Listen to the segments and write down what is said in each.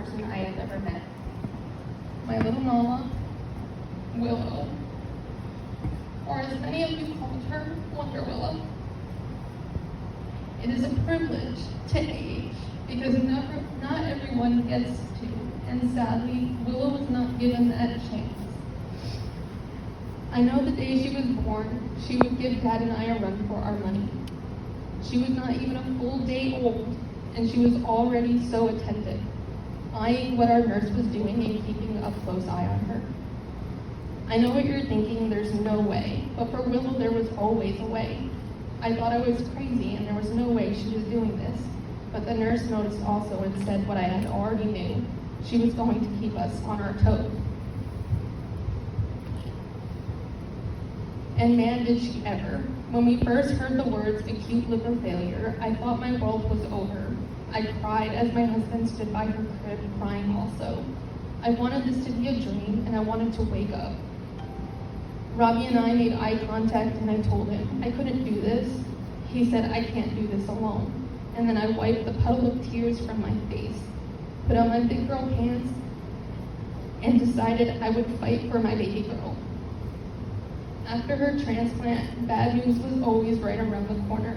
person I have ever met. My little mama, Willow, or as many of you called her, Wonder Willow. It is a privilege to age because not everyone gets to, and sadly, Willow was not given that chance. I know the day she was born, she would give Dad and I a run for our money. She was not even a full day old, and she was already so attentive, eyeing what our nurse was doing and keeping a close eye on her. I know what you're thinking, there's no way, but for Willow there was always a way. I thought I was crazy and there was no way she was doing this, but the nurse noticed also and said what I had already knew. She was going to keep us on our toes. And man, did she ever. When we first heard the words acute liver failure, I thought my world was over. I cried as my husband stood by her crib crying also. I wanted this to be a dream and I wanted to wake up. Robbie and I made eye contact and I told him I couldn't do this. He said I can't do this alone. And then I wiped the puddle of tears from my face, put on my big girl pants, and decided I would fight for my baby girl. After her transplant, bad news was always right around the corner.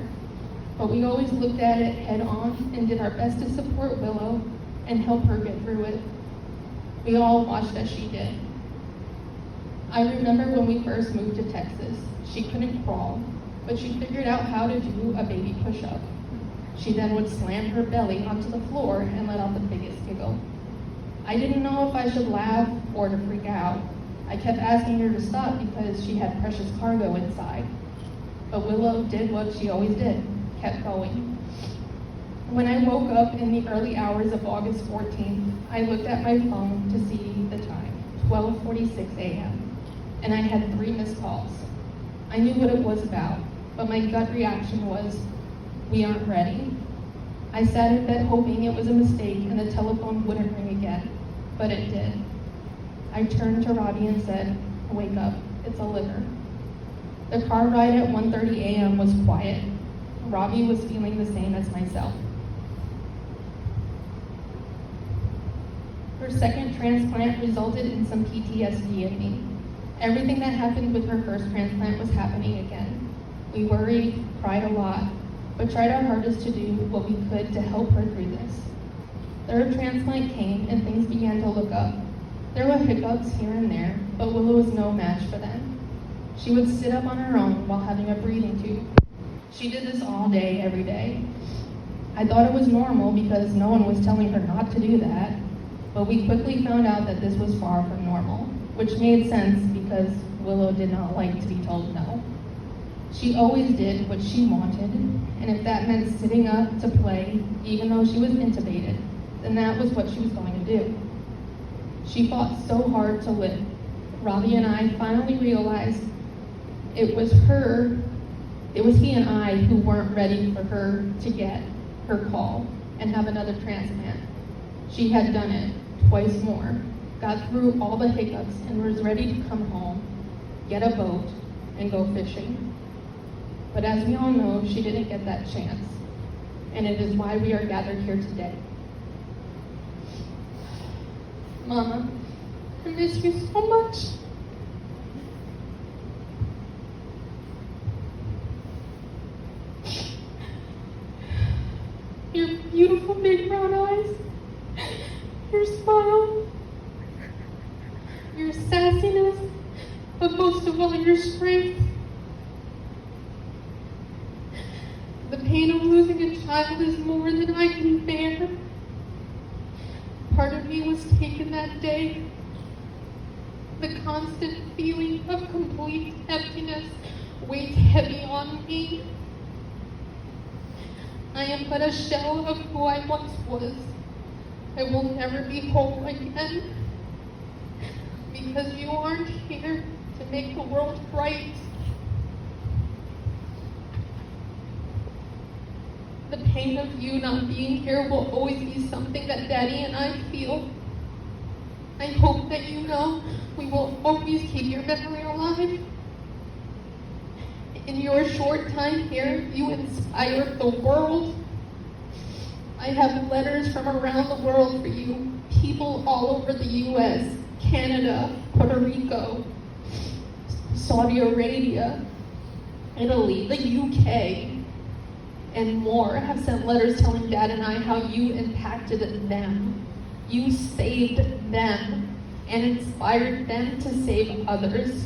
But we always looked at it head on and did our best to support Willow and help her get through it. We all watched as she did. I remember when we first moved to Texas, she couldn't crawl, but she figured out how to do a baby push-up. She then would slam her belly onto the floor and let out the biggest giggle. I didn't know if I should laugh or to freak out. I kept asking her to stop because she had precious cargo inside. But Willow did what she always did, kept going. When I woke up in the early hours of August 14th, I looked at my phone to see the time, 12:46 a.m., and I had 3 missed calls. I knew what it was about, but my gut reaction was, we aren't ready. I sat in bed hoping it was a mistake and the telephone wouldn't ring again, but it did. I turned to Robbie and said, wake up, it's a liver. The car ride at 1:30 a.m. was quiet. Robbie was feeling the same as myself. Her second transplant resulted in some PTSD in me. Everything that happened with her first transplant was happening again. We worried, cried a lot, but tried our hardest to do what we could to help her through this. Third transplant came and things began to look up. There were hiccups here and there, but Willow was no match for them. She would sit up on her own while having a breathing tube. She did this all day, every day. I thought it was normal because no one was telling her not to do that, but we quickly found out that this was far from normal, which made sense because Willow did not like to be told no. She always did what she wanted, and if that meant sitting up to play, even though she was intubated, then that was what she was going to do. She fought so hard to live. Robbie and I finally realized it was he and I who weren't ready for her to get her call and have another transplant. She had done it twice more, got through all the hiccups, and was ready to come home, get a boat, and go fishing. But as we all know, she didn't get that chance, and it is why we are gathered here today. Mama, I miss you so much. Your beautiful big brown eyes, your smile, your sassiness, but most of all, your strength. The pain of losing a child is more than I can bear. Part of me was taken that day. The constant feeling of complete emptiness weighs heavy on me. I am but a shell of who I once was. I will never be whole again because you aren't here to make the world right. The pain of you not being here will always be something that Daddy and I feel. I hope that you know we will always keep your memory alive. In your short time here, you inspired the world. I have letters from around the world for you. People all over the US, Canada, Puerto Rico, Saudi Arabia, Italy, the UK, and more have sent letters telling Dad and I how you impacted them. You saved them and inspired them to save others.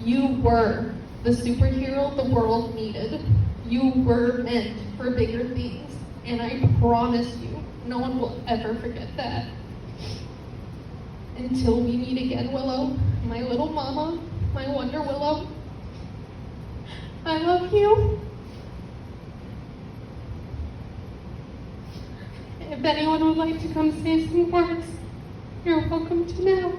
You were the superhero the world needed. You were meant for bigger things, and I promise you, no one will ever forget that. Until we meet again, Willow, my little mama, my Wonder Willow, I love you. If anyone would like to come say some words, you're welcome to now.